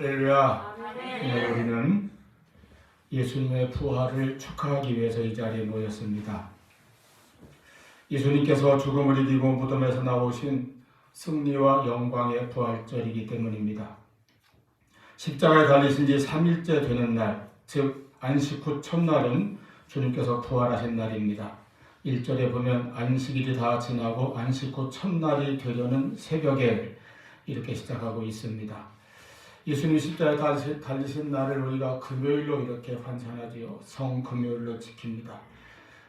할렐루야. 네, 우리는 예수님의 부활을 축하하기 위해서 이 자리에 모였습니다. 예수님께서 죽음을 이기고 무덤에서 나오신 승리와 영광의 부활절이기 때문입니다. 십자가에 달리신 지 3일째 되는 날, 즉 안식 후 첫날은 주님께서 부활하신 날입니다. 1절에 보면 안식일이 다 지나고 안식 후 첫날이 되려는 새벽에 이렇게 시작하고 있습니다. 예수님 십자가에 달리신 날을 우리가 금요일로 이렇게 환산하지요. 성금요일로 지킵니다.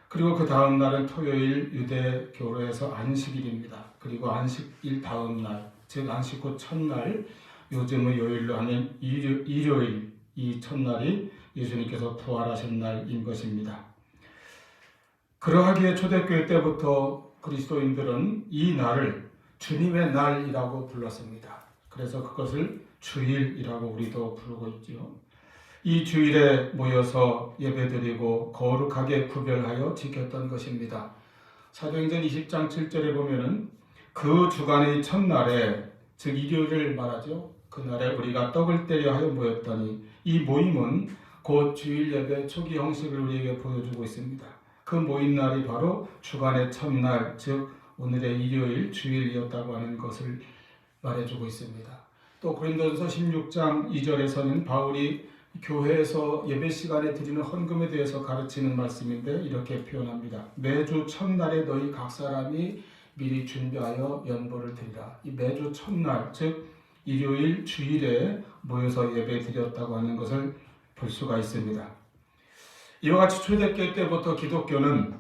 그리고 그 다음 날은 토요일 유대교로에서 안식일입니다. 그리고 안식일 다음 날, 즉 안식 후 첫날, 요즘의 요일로 하면 일요일, 이 첫날이 예수님께서 부활하신 날인 것입니다. 그러하기에 초대교회 때부터 그리스도인들은 이 날을 주님의 날이라고 불렀습니다. 그래서 그것을 주일이라고 우리도 부르고 있지요. 이 주일에 모여서 예배드리고 거룩하게 구별하여 지켰던 것입니다. 사도행전 20장 7절에 보면은 그 주간의 첫날에, 즉 일요일을 말하죠. 그날에 우리가 떡을 떼려 하여 모였더니, 이 모임은 곧 주일 예배 초기 형식을 우리에게 보여주고 있습니다. 그 모인 날이 바로 주간의 첫날, 즉 오늘의 일요일 주일이었다고 하는 것을 말해주고 있습니다. 또 고린도전서 16장 2절에서는 바울이 교회에서 예배 시간에 드리는 헌금에 대해서 가르치는 말씀인데 이렇게 표현합니다. 매주 첫날에 너희 각 사람이 미리 준비하여 연보를 드리라. 이 매주 첫날, 즉 일요일 주일에 모여서 예배 드렸다고 하는 것을 볼 수가 있습니다. 이와 같이 초대교회 때부터 기독교는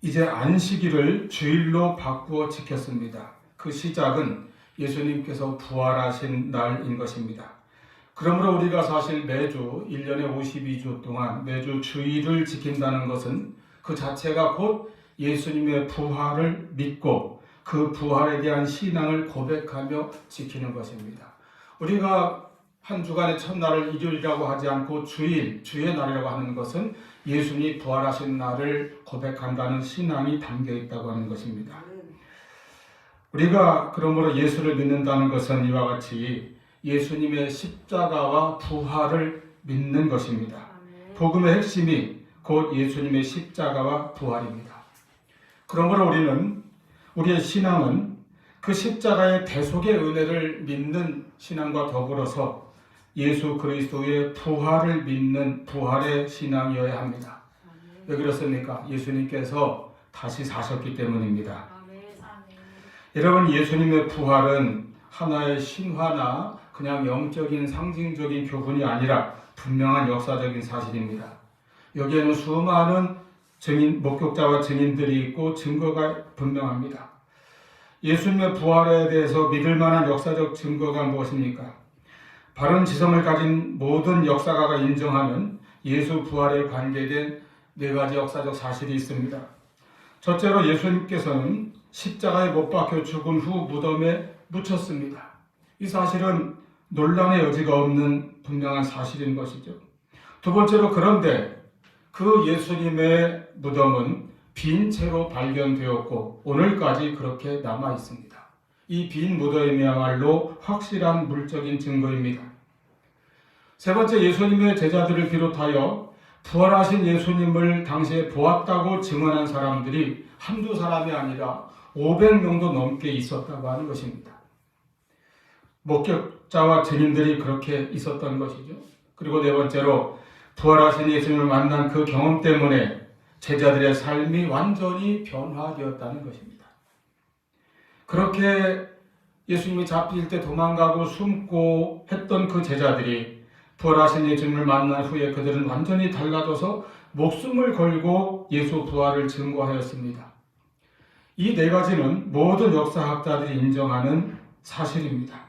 이제 안식일을 주일로 바꾸어 지켰습니다. 그 시작은 예수님께서 부활하신 날인 것입니다. 그러므로 우리가 사실 매주 1년에 52주 동안 매주 주일을 지킨다는 것은 그 자체가 곧 예수님의 부활을 믿고 그 부활에 대한 신앙을 고백하며 지키는 것입니다. 우리가 한 주간의 첫날을 일요일이라고 하지 않고 주일, 주의 날이라고 하는 것은 예수님이 부활하신 날을 고백한다는 신앙이 담겨 있다고 하는 것입니다. 우리가 그러므로 예수를 믿는다는 것은 이와 같이 예수님의 십자가와 부활을 믿는 것입니다. 복음의 핵심이 곧 예수님의 십자가와 부활입니다. 그러므로 우리의 신앙은 그 십자가의 대속의 은혜를 믿는 신앙과 더불어서 예수 그리스도의 부활을 믿는 부활의 신앙이어야 합니다. 왜 그렇습니까? 예수님께서 다시 사셨기 때문입니다. 여러분, 예수님의 부활은 하나의 신화나 그냥 영적인 상징적인 교훈이 아니라 분명한 역사적인 사실입니다. 여기에는 수많은 목격자와 증인들이 있고 증거가 분명합니다. 예수님의 부활에 대해서 믿을 만한 역사적 증거가 무엇입니까? 바른 지성을 가진 모든 역사가가 인정하는 예수 부활에 관계된 4가지 역사적 사실이 있습니다. 첫째로 예수님께서는 십자가에 못 박혀 죽은 후 무덤에 묻혔습니다. 이 사실은 논란의 여지가 없는 분명한 사실인 것이죠. 두 번째로, 그런데 그 예수님의 무덤은 빈 채로 발견되었고 오늘까지 그렇게 남아 있습니다. 이 빈 무덤이야말로 확실한 물적인 증거입니다. 세 번째, 예수님의 제자들을 비롯하여 부활하신 예수님을 당시에 보았다고 증언한 사람들이 한두 사람이 아니라 500명도 넘게 있었다고 하는 것입니다. 목격자와 증인들이 그렇게 있었던 것이죠. 그리고 네 번째로, 부활하신 예수님을 만난 그 경험 때문에 제자들의 삶이 완전히 변화되었다는 것입니다. 그렇게 예수님이 잡힐 때 도망가고 숨고 했던 그 제자들이 부활하신 예수님을 만난 후에 그들은 완전히 달라져서 목숨을 걸고 예수 부활을 증거하였습니다. 이 4가지는 모든 역사학자들이 인정하는 사실입니다.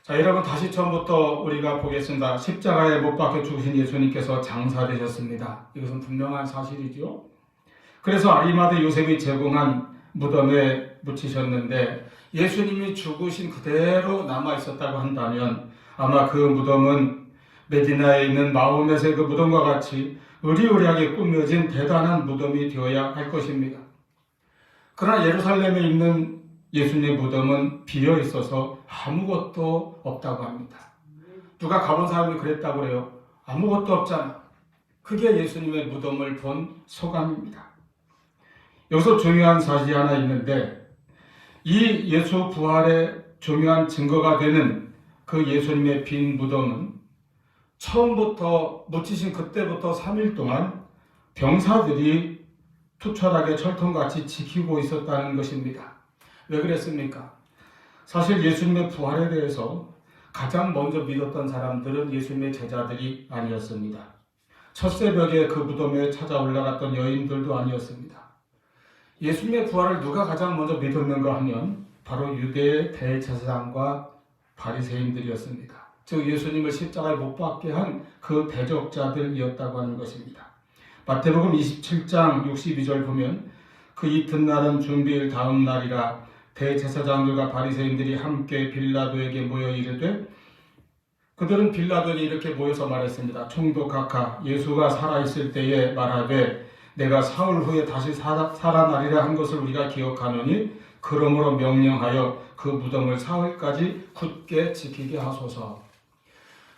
자, 여러분, 다시 처음부터 우리가 보겠습니다. 십자가에 못 박혀 죽으신 예수님께서 장사되셨습니다. 이것은 분명한 사실이죠. 그래서 아리마대 요셉이 제공한 무덤에 묻히셨는데 예수님이 죽으신 그대로 남아 있었다고 한다면 아마 그 무덤은 메디나에 있는 마호멧의 그 무덤과 같이 으리으리하게 꾸며진 대단한 무덤이 되어야 할 것입니다. 그러나 예루살렘에 있는 예수님의 무덤은 비어 있어서 아무것도 없다고 합니다. 누가 가본 사람이 그랬다고 그래요. 아무것도 없잖아. 그게 예수님의 무덤을 본 소감입니다. 여기서 중요한 사실이 하나 있는데, 이 예수 부활의 중요한 증거가 되는 그 예수님의 빈 무덤은 처음부터 묻히신 그때부터 3일 동안 병사들이 투철하게 철통같이 지키고 있었다는 것입니다. 왜 그랬습니까? 사실 예수님의 부활에 대해서 가장 먼저 믿었던 사람들은 예수님의 제자들이 아니었습니다. 첫 새벽에 그 무덤에 찾아 올라갔던 여인들도 아니었습니다. 예수님의 부활을 누가 가장 먼저 믿었는가 하면 바로 유대의 대제사장과 바리새인들이었습니다. 즉 예수님을 십자가에 못 박게 한 그 대적자들이었다고 하는 것입니다. 마태복음 27장 62절 보면 그 이튿날은 준비일 다음 날이라 대제사장들과 바리새인들이 함께 빌라도에게 모여 이르되, 그들은 빌라도에게 이렇게 모여서 말했습니다. 총독 각하, 예수가 살아있을 때에 말하되 내가 사흘 후에 다시 살아나리라 한 것을 우리가 기억하노니 그러므로 명령하여 그 무덤을 사흘까지 굳게 지키게 하소서.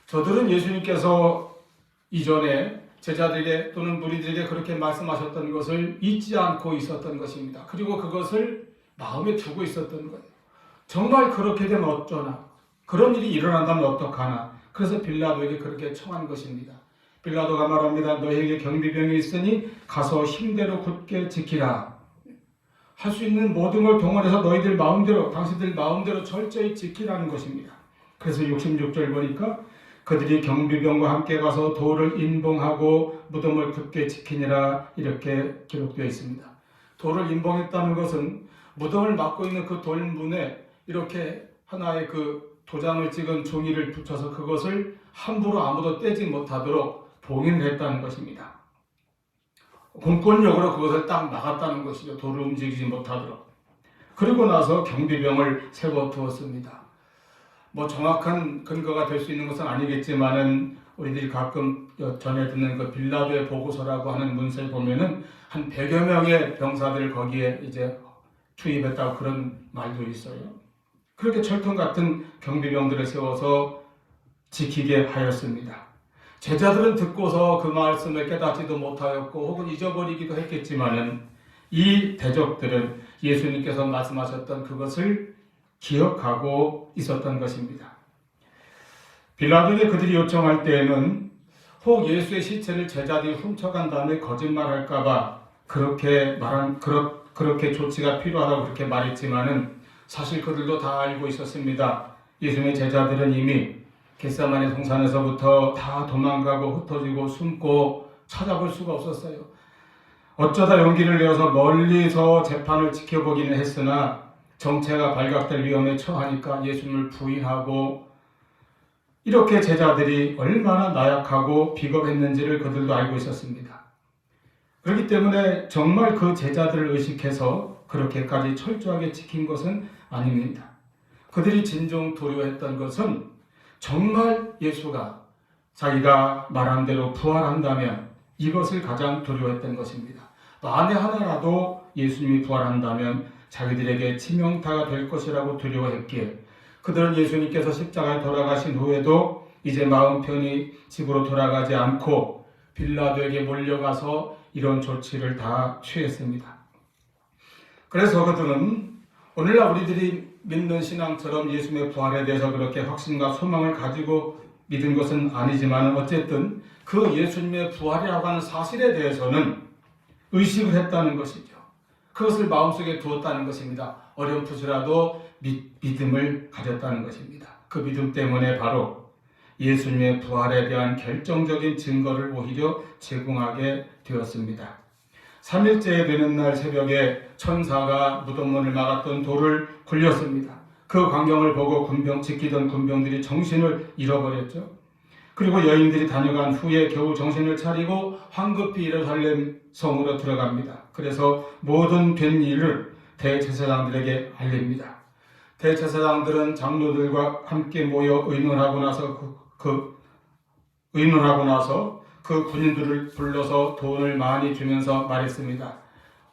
저들은 예수님께서 이전에 제자들에게 또는 무리들에게 그렇게 말씀하셨던 것을 잊지 않고 있었던 것입니다. 그리고 그것을 마음에 두고 있었던 거예요. 정말 그렇게 되면 어쩌나, 그런 일이 일어난다면 어떡하나. 그래서 빌라도에게 그렇게 청한 것입니다. 빌라도가 말합니다. 너희에게 경비병이 있으니 가서 힘대로 굳게 지키라. 할 수 있는 모든 걸 동원해서 너희들 마음대로, 당신들 마음대로 철저히 지키라는 것입니다. 그래서 66절 보니까 그들이 경비병과 함께 가서 돌을 인봉하고 무덤을 굳게 지키니라, 이렇게 기록되어 있습니다. 돌을 인봉했다는 것은 무덤을 막고 있는 그 돌문에 이렇게 하나의 그 도장을 찍은 종이를 붙여서 그것을 함부로 아무도 떼지 못하도록 봉인을 했다는 것입니다. 공권력으로 그것을 딱 막았다는 것이죠. 돌을 움직이지 못하도록. 그리고 나서 경비병을 세워두었습니다. 정확한 근거가 될 수 있는 것은 아니겠지만은 우리들이 가끔 전해 듣는 그 빌라도의 보고서라고 하는 문서에 보면은 한 100여 명의 병사들을 거기에 이제 투입했다고 그런 말도 있어요. 그렇게 철통 같은 경비병들을 세워서 지키게 하였습니다. 제자들은 듣고서 그 말씀을 깨닫지도 못하였고 혹은 잊어버리기도 했겠지만은 이 대적들은 예수님께서 말씀하셨던 그것을 기억하고 있었던 것입니다. 빌라도에게 그들이 요청할 때에는 혹 예수의 시체를 제자들이 훔쳐간 다음에 거짓말할까봐 그렇게 조치가 필요하다고 그렇게 말했지만은 사실 그들도 다 알고 있었습니다. 예수님의 제자들은 이미 겟세마네 동산에서부터 다 도망가고 흩어지고 숨고 찾아볼 수가 없었어요. 어쩌다 용기를 내어서 멀리서 재판을 지켜보기는 했으나 정체가 발각될 위험에 처하니까 예수님을 부인하고, 이렇게 제자들이 얼마나 나약하고 비겁했는지를 그들도 알고 있었습니다. 그렇기 때문에 정말 그 제자들을 의식해서 그렇게까지 철저하게 지킨 것은 아닙니다. 그들이 진정 두려워했던 것은 정말 예수가 자기가 말한 대로 부활한다면 이것을 가장 두려워했던 것입니다. 만에 하나라도 예수님이 부활한다면 자기들에게 치명타가 될 것이라고 두려워했기에 그들은 예수님께서 십자가에 돌아가신 후에도 이제 마음 편히 집으로 돌아가지 않고 빌라도에게 몰려가서 이런 조치를 다 취했습니다. 그래서 그들은 오늘날 우리들이 믿는 신앙처럼 예수님의 부활에 대해서 그렇게 확신과 소망을 가지고 믿은 것은 아니지만 어쨌든 그 예수님의 부활이라고 하는 사실에 대해서는 의식을 했다는 것이죠. 그것을 마음속에 두었다는 것입니다. 어렴풋이라도 믿음을 가졌다는 것입니다. 그 믿음 때문에 바로 예수님의 부활에 대한 결정적인 증거를 오히려 제공하게 되었습니다. 3일째 되는 날 새벽에 천사가 무덤문을 막았던 돌을 굴렸습니다. 그 광경을 보고 지키던 군병들이 정신을 잃어버렸죠. 그리고 여인들이 다녀간 후에 겨우 정신을 차리고 황급히 예루살렘 성으로 들어갑니다. 그래서 모든 된 일을 대제사장들에게 알립니다. 대제사장들은 장로들과 함께 모여 의논하고 나서 그 군인들을 불러서 돈을 많이 주면서 말했습니다.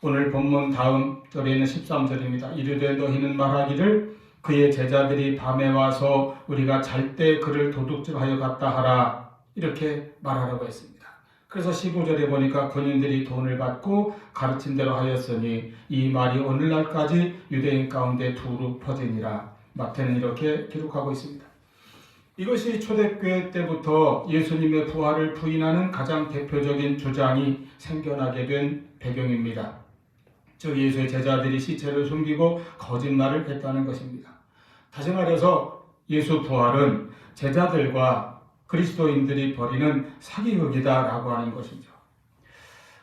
오늘 본문 다음 절에 있는 13절입니다. 이르되 너희는 말하기를 그의 제자들이 밤에 와서 우리가 잘 때 그를 도둑질하여 갔다 하라. 이렇게 말하라고 했습니다. 그래서 15절에 보니까 군인들이 돈을 받고 가르친 대로 하였으니 이 말이 오늘날까지 유대인 가운데 두루 퍼지니라. 마태는 이렇게 기록하고 있습니다. 이것이 초대교회 때부터 예수님의 부활을 부인하는 가장 대표적인 주장이 생겨나게 된 배경입니다. 즉 예수의 제자들이 시체를 숨기고 거짓말을 했다는 것입니다. 다시 말해서 예수 부활은 제자들과 그리스도인들이 벌이는 사기극이다라고 하는 것이죠.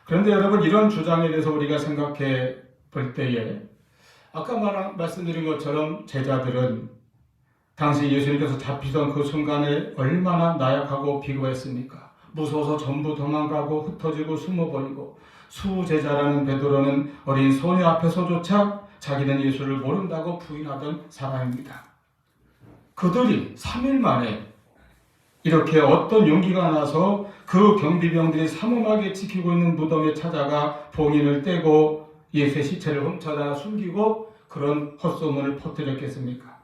그런데 여러분, 이런 주장에 대해서 우리가 생각해 볼 때에 아까 말씀드린 것처럼 제자들은 당시 예수님께서 잡히던 그 순간에 얼마나 나약하고 비겁했습니까? 무서워서 전부 도망가고 흩어지고 숨어버리고, 수제자라는 베드로는 어린 소녀 앞에서조차 자기는 예수를 모른다고 부인하던 사람입니다. 그들이 3일 만에 이렇게 어떤 용기가 나서 그 경비병들이 삼엄하게 지키고 있는 무덤에 찾아가 봉인을 떼고 예수의 시체를 훔쳐다 숨기고 그런 헛소문을 퍼뜨렸겠습니까?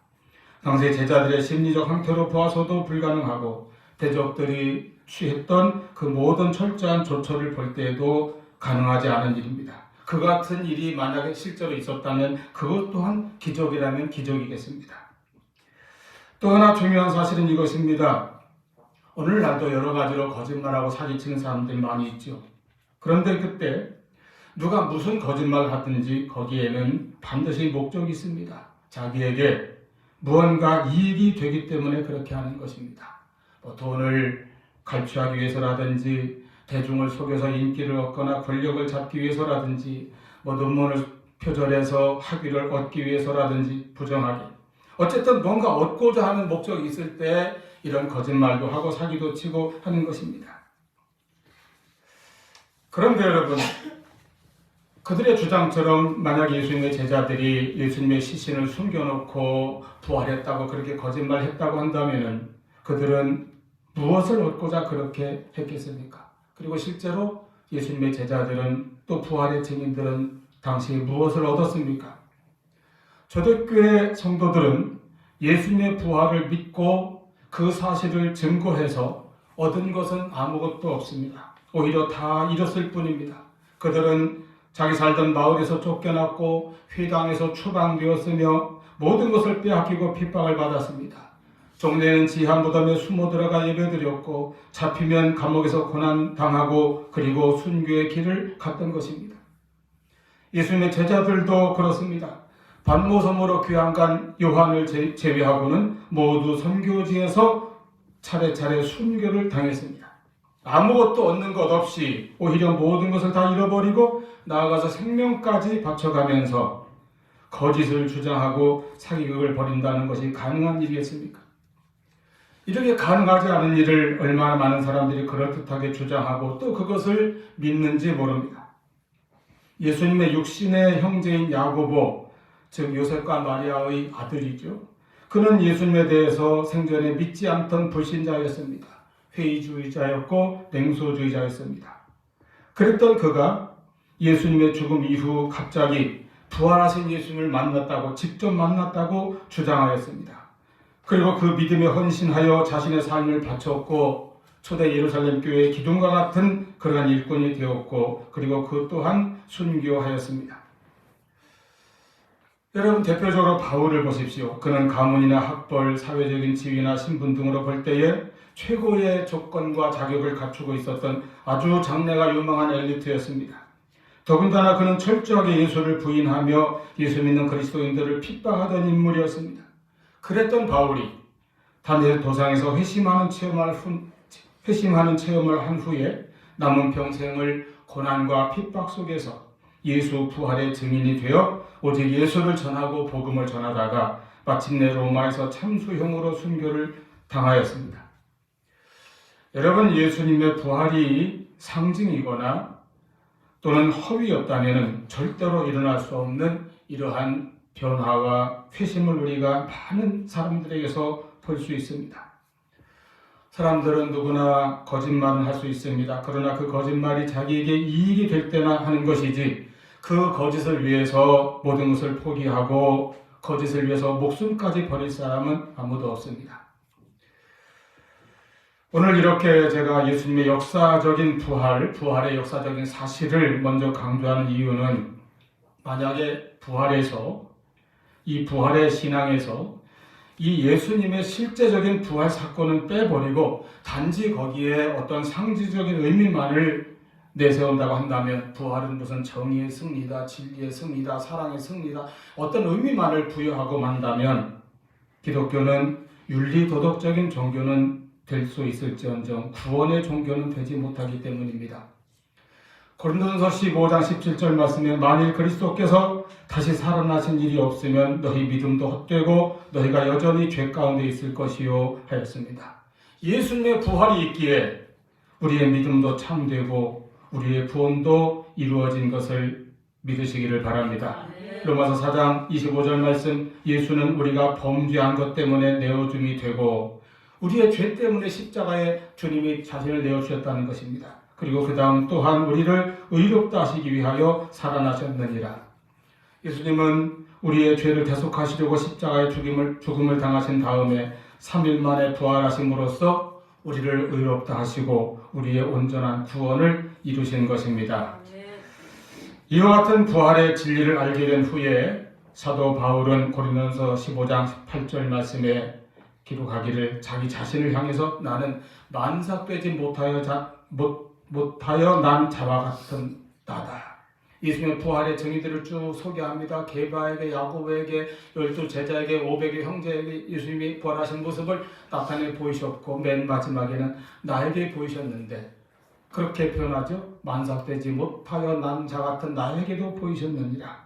당시 제자들의 심리적 상태로 보아서도 불가능하고 대적들이 취했던 그 모든 철저한 조처를 볼 때에도 가능하지 않은 일입니다. 그 같은 일이 만약에 실제로 있었다면 그것 또한 기적이라면 기적이겠습니다. 또 하나 중요한 사실은 이것입니다. 오늘날도 여러 가지로 거짓말하고 사기치는 사람들이 많이 있죠. 그런데 그때 누가 무슨 거짓말을 하든지 거기에는 반드시 목적이 있습니다. 자기에게 무언가 이익이 되기 때문에 그렇게 하는 것입니다. 돈을 갈취하기 위해서라든지 대중을 속여서 인기를 얻거나 권력을 잡기 위해서라든지 논문을 표절해서 학위를 얻기 위해서라든지 부정하게, 어쨌든 뭔가 얻고자 하는 목적이 있을 때 이런 거짓말도 하고 사기도 치고 하는 것입니다. 그런데 여러분, 그들의 주장처럼 만약 예수님의 제자들이 예수님의 시신을 숨겨놓고 부활했다고 그렇게 거짓말했다고 한다면 그들은 무엇을 얻고자 그렇게 했겠습니까? 그리고 실제로 예수님의 제자들은 또 부활의 증인들은 당시 무엇을 얻었습니까? 초대교회 성도들은 예수님의 부활을 믿고 그 사실을 증거해서 얻은 것은 아무것도 없습니다. 오히려 다 잃었을 뿐입니다. 그들은 자기 살던 마을에서 쫓겨났고 회당에서 추방되었으며 모든 것을 빼앗기고 핍박을 받았습니다. 종래는 지하 무덤에 숨어 들어가 예배드렸고 잡히면 감옥에서 고난당하고 그리고 순교의 길을 갔던 것입니다. 예수님의 제자들도 그렇습니다. 반모섬으로 귀양 간 요한을 제외하고는 모두 선교지에서 차례차례 순교를 당했습니다. 아무것도 얻는 것 없이 오히려 모든 것을 다 잃어버리고 나아가서 생명까지 바쳐가면서 거짓을 주장하고 사기극을 벌인다는 것이 가능한 일이겠습니까? 이렇게 가능하지 않은 일을 얼마나 많은 사람들이 그럴듯하게 주장하고 또 그것을 믿는지 모릅니다. 예수님의 육신의 형제인 야고보, 즉 요셉과 마리아의 아들이죠. 그는 예수님에 대해서 생전에 믿지 않던 불신자였습니다. 회의주의자였고 냉소주의자였습니다. 그랬던 그가 예수님의 죽음 이후 갑자기 부활하신 예수님을 만났다고, 직접 만났다고 주장하였습니다. 그리고 그 믿음에 헌신하여 자신의 삶을 바쳤고 초대 예루살렘 교회의 기둥과 같은 그러한 일꾼이 되었고 그리고 그 또한 순교하였습니다. 여러분, 대표적으로 바울을 보십시오. 그는 가문이나 학벌, 사회적인 지위나 신분 등으로 볼 때에 최고의 조건과 자격을 갖추고 있었던 아주 장래가 유망한 엘리트였습니다. 더군다나 그는 철저하게 예수를 부인하며 예수 믿는 그리스도인들을 핍박하던 인물이었습니다. 그랬던 바울이 다니엘 도상에서 회심하는 체험을 한 후에 남은 평생을 고난과 핍박 속에서 예수 부활의 증인이 되어 오직 예수를 전하고 복음을 전하다가 마침내 로마에서 참수형으로 순교를 당하였습니다. 여러분, 예수님의 부활이 상징이거나 또는 허위였다면 절대로 일어날 수 없는 이러한 변화와 회심을 우리가 많은 사람들에게서 볼 수 있습니다. 사람들은 누구나 거짓말을 할 수 있습니다. 그러나 그 거짓말이 자기에게 이익이 될 때나 하는 것이지 그 거짓을 위해서 모든 것을 포기하고 거짓을 위해서 목숨까지 버릴 사람은 아무도 없습니다. 오늘 이렇게 제가 예수님의 역사적인 부활의 역사적인 사실을 먼저 강조하는 이유는 만약에 이 부활의 신앙에서 이 예수님의 실제적인 부활 사건은 빼버리고 단지 거기에 어떤 상징적인 의미만을 내세운다고 한다면 부활은 무슨 정의의 승리다, 진리의 승리다, 사랑의 승리다 어떤 의미만을 부여하고 만다면 기독교는 윤리도덕적인 종교는 될 수 있을지언정 구원의 종교는 되지 못하기 때문입니다. 고린도전서 15장 17절 말씀에 만일 그리스도께서 다시 살아나신 일이 없으면 너희 믿음도 헛되고 너희가 여전히 죄 가운데 있을 것이요 하였습니다. 예수님의 부활이 있기에 우리의 믿음도 참되고 우리의 구원도 이루어진 것을 믿으시기를 바랍니다. 로마서 4장 25절 말씀 예수는 우리가 범죄한 것 때문에 내어줌이 되고 우리의 죄 때문에 십자가에 주님이 자신을 내어주셨다는 것입니다. 그리고 그 다음 또한 우리를 의롭다 하시기 위하여 살아나셨느니라. 예수님은 우리의 죄를 대속하시려고 십자가에 죽음을 당하신 다음에 3일 만에 부활하심으로써 우리를 의롭다 하시고 우리의 온전한 구원을 이루신 것입니다. 이와 같은 부활의 진리를 알게 된 후에 사도 바울은 고린도전서 15장 18절 말씀에 기록하기를 자기 자신을 향해서 나는 만삭되지 못하여 난 자와 같은 나다. 예수님의 부활의 정의들을 쭉 소개합니다. 게바에게, 야고보에게, 12제자에게, 500의 형제에게 예수님이 부활하신 모습을 나타내 보이셨고 맨 마지막에는 나에게 보이셨는데 그렇게 표현하죠. 만삭되지 못하여 난 자 같은 나에게도 보이셨느니라.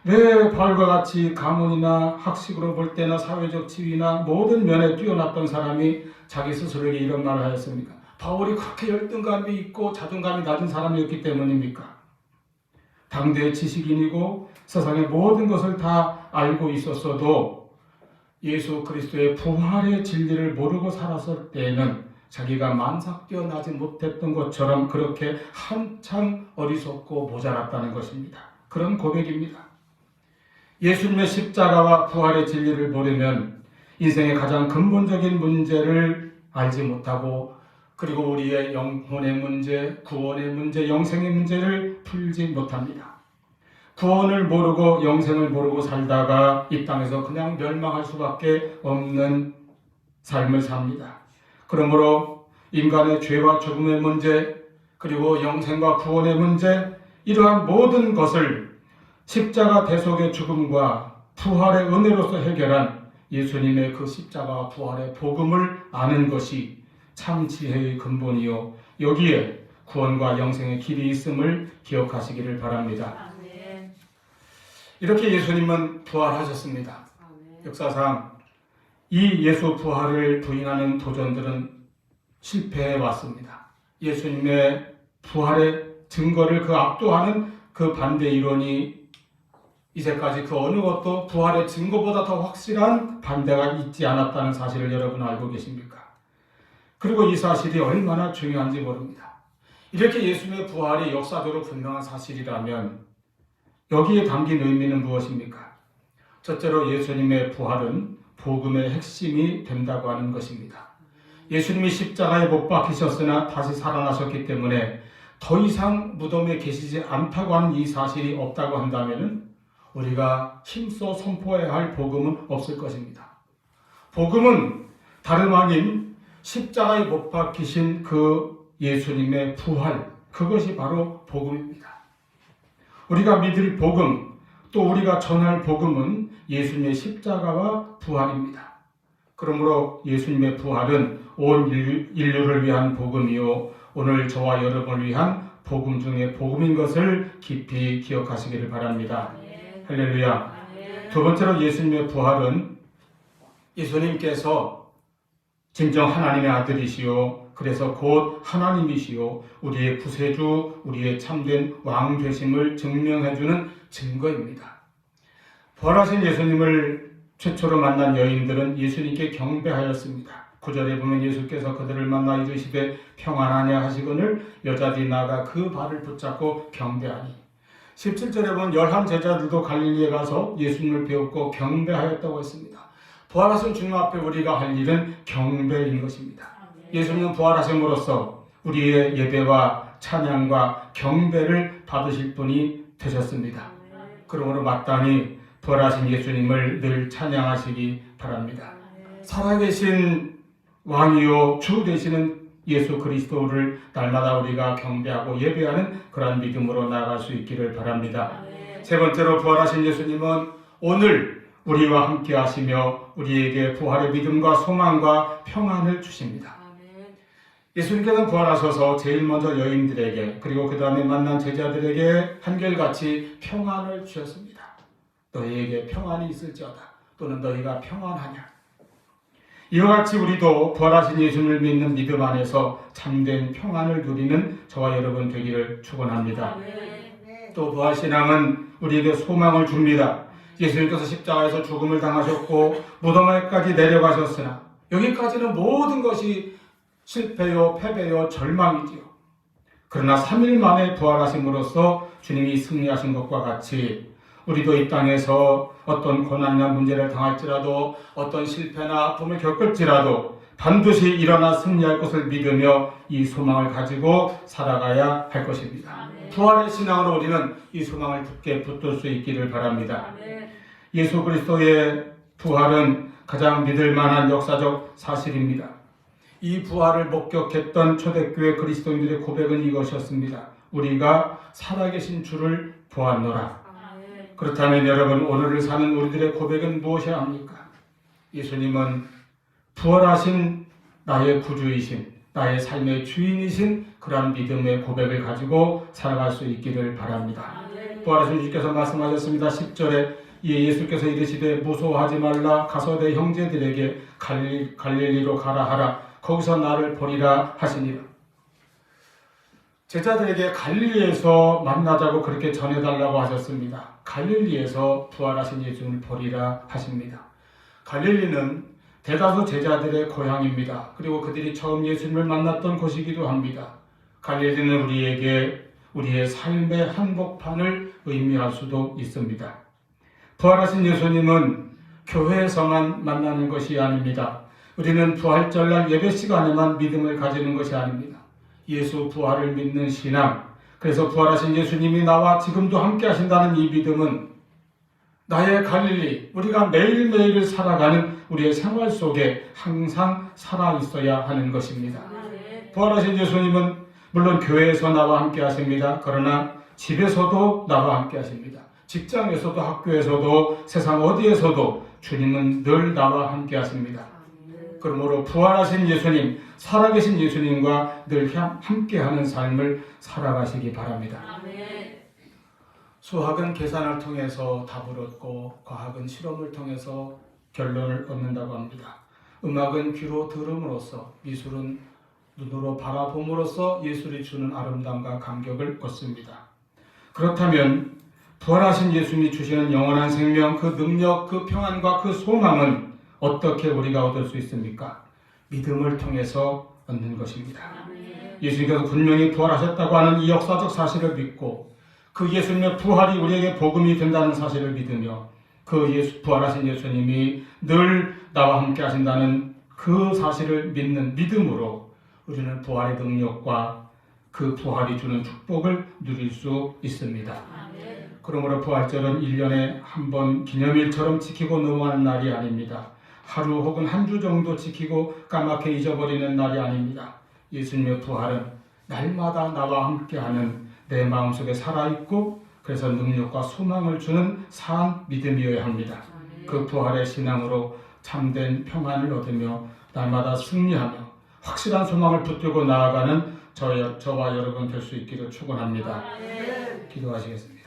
왜 바울과 같이 가문이나 학식으로 볼 때나 사회적 지위나 모든 면에 뛰어났던 사람이 자기 스스로에게 이런 말을 하였습니까? 바울이 그렇게 열등감이 있고 자존감이 낮은 사람이었기 때문입니까? 당대의 지식인이고 세상의 모든 것을 다 알고 있었어도 예수 그리스도의 부활의 진리를 모르고 살았을 때에는 자기가 만삭되어 나지 못했던 것처럼 그렇게 한창 어리석고 모자랐다는 것입니다. 그런 고백입니다. 예수님의 십자가와 부활의 진리를 모르면 인생의 가장 근본적인 문제를 알지 못하고 그리고 우리의 영혼의 문제, 구원의 문제, 영생의 문제를 풀지 못합니다. 구원을 모르고 영생을 모르고 살다가 이 땅에서 그냥 멸망할 수밖에 없는 삶을 삽니다. 그러므로 인간의 죄와 죽음의 문제, 그리고 영생과 구원의 문제, 이러한 모든 것을 십자가 대속의 죽음과 부활의 은혜로서 해결한 예수님의 그 십자가와 부활의 복음을 아는 것이 참 지혜의 근본이요 여기에 구원과 영생의 길이 있음을 기억하시기를 바랍니다. 아멘. 이렇게 예수님은 부활하셨습니다. 아멘. 역사상 이 예수 부활을 부인하는 도전들은 실패해 왔습니다. 예수님의 부활의 증거를 압도하는 그 반대 이론이 이제까지 그 어느 것도 부활의 증거보다 더 확실한 반대가 있지 않았다는 사실을 여러분 알고 계십니까? 그리고 이 사실이 얼마나 중요한지 모릅니다. 이렇게 예수님의 부활이 역사적으로 분명한 사실이라면 여기에 담긴 의미는 무엇입니까? 첫째로 예수님의 부활은 복음의 핵심이 된다고 하는 것입니다. 예수님이 십자가에 못 박히셨으나 다시 살아나셨기 때문에 더 이상 무덤에 계시지 않다고 하는 이 사실이 없다고 한다면 우리가 힘써 선포해야 할 복음은 없을 것입니다. 복음은 다름 아닌 십자가에 못 박히신 그 예수님의 부활, 그것이 바로 복음입니다. 우리가 믿을 복음, 또 우리가 전할 복음은 예수님의 십자가와 부활입니다. 그러므로 예수님의 부활은 온 인류를 위한 복음이요 오늘 저와 여러분을 위한 복음 중에 복음인 것을 깊이 기억하시기를 바랍니다. 할렐루야. 두 번째로 예수님의 부활은 예수님께서 진정 하나님의 아들이시요 그래서 곧 하나님이시요 우리의 구세주, 우리의 참된 왕 되심을 증명해주는 증거입니다. 부활하신 예수님을 최초로 만난 여인들은 예수님께 경배하였습니다. 9절에 보면 예수께서 그들을 만나 이르시되 평안하냐 하시거늘 여자들이 나가 그 발을 붙잡고 경배하니 17절에 보면 11 제자들도 갈릴리에 가서 예수님을 배웠고 경배하였다고 했습니다. 부활하신 주님 앞에 우리가 할 일은 경배인 것입니다. 예수님은 부활하심으로써 우리의 예배와 찬양과 경배를 받으실 분이 되셨습니다. 그러므로 마땅히 부활하신 예수님을 늘 찬양하시기 바랍니다. 살아계신 왕이요 주 되시는 예수 그리스도를 날마다 우리가 경배하고 예배하는 그러한 믿음으로 나아갈 수 있기를 바랍니다. 세 번째로 부활하신 예수님은 오늘 우리와 함께 하시며 우리에게 부활의 믿음과 소망과 평안을 주십니다. 예수님께서는 부활하셔서 제일 먼저 여인들에게 그리고 그 다음에 만난 제자들에게 한결같이 평안을 주셨습니다. 너희에게 평안이 있을지어다. 또는 너희가 평안하냐. 이와 같이 우리도 부활하신 예수님을 믿는 믿음 안에서 참된 평안을 누리는 저와 여러분 되기를 축원합니다. 또 부활신앙은 우리에게 소망을 줍니다. 예수님께서 십자가에서 죽음을 당하셨고 무덤에까지 내려가셨으나 여기까지는 모든 것이 실패요, 패배요, 절망이지요. 그러나 3일 만에 부활하심으로써 주님이 승리하신 것과 같이 우리도 이 땅에서 어떤 고난이나 문제를 당할지라도 어떤 실패나 아픔을 겪을지라도 반드시 일어나 승리할 것을 믿으며 이 소망을 가지고 살아가야 할 것입니다. 부활의 신앙으로 우리는 이 소망을 굳게 붙들 수 있기를 바랍니다. 예수 그리스도의 부활은 가장 믿을 만한 역사적 사실입니다. 이 부활을 목격했던 초대교회 그리스도인들의 고백은 이것이었습니다. 우리가 살아계신 주를 보았노라. 그렇다면 여러분 오늘을 사는 우리들의 고백은 무엇이야 합니까? 예수님은 부활하신 나의 구주이신 나의 삶의 주인이신 그러한 믿음의 고백을 가지고 살아갈 수 있기를 바랍니다. 부활하신 주께서 말씀하셨습니다. 10절에 예수께서 이르시되 무서워하지 말라 가서 내 형제들에게 갈릴리로 가라 하라 거기서 나를 보리라 하시니라. 제자들에게 갈릴리에서 만나자고 그렇게 전해달라고 하셨습니다. 갈릴리에서 부활하신 예수님을 보리라 하십니다. 갈릴리는 대다수 제자들의 고향입니다. 그리고 그들이 처음 예수님을 만났던 곳이기도 합니다. 갈릴리는 우리에게 우리의 삶의 한복판을 의미할 수도 있습니다. 부활하신 예수님은 교회에서만 만나는 것이 아닙니다. 우리는 부활절날 예배 시간에만 믿음을 가지는 것이 아닙니다. 예수 부활을 믿는 신앙, 그래서 부활하신 예수님이 나와 지금도 함께 하신다는 이 믿음은 나의 갈릴리, 우리가 매일매일을 살아가는 우리의 생활 속에 항상 살아있어야 하는 것입니다. 부활하신 예수님은 물론 교회에서 나와 함께 하십니다. 그러나 집에서도 나와 함께 하십니다. 직장에서도 학교에서도 세상 어디에서도 주님은 늘 나와 함께 하십니다. 그러므로 부활하신 예수님, 살아계신 예수님과 늘 함께하는 삶을 살아가시기 바랍니다. 수학은 계산을 통해서 답을 얻고 과학은 실험을 통해서 결론을 얻는다고 합니다. 음악은 귀로 들음으로써, 미술은 눈으로 바라봄으로써 예술이 주는 아름다움과 감격을 얻습니다. 그렇다면 부활하신 예수님이 주시는 영원한 생명, 그 능력, 그 평안과 그 소망은 어떻게 우리가 얻을 수 있습니까? 믿음을 통해서 얻는 것입니다. 예수님께서 분명히 부활하셨다고 하는 이 역사적 사실을 믿고 그 예수님의 부활이 우리에게 복음이 된다는 사실을 믿으며 그 부활하신 예수님이 늘 나와 함께 하신다는 그 사실을 믿는 믿음으로 우리는 부활의 능력과 그 부활이 주는 축복을 누릴 수 있습니다. 그러므로 부활절은 1년에 한 번 기념일처럼 지키고 넘어가는 날이 아닙니다. 하루 혹은 한 주 정도 지키고 까맣게 잊어버리는 날이 아닙니다. 예수님의 부활은 날마다 나와 함께하는 내 마음속에 살아있고 그래서 능력과 소망을 주는 산 믿음이어야 합니다. 그 부활의 신앙으로 참된 평안을 얻으며 날마다 승리하며 확실한 소망을 붙들고 나아가는 저와 여러분 될 수 있기를 축원합니다. 기도하시겠습니다.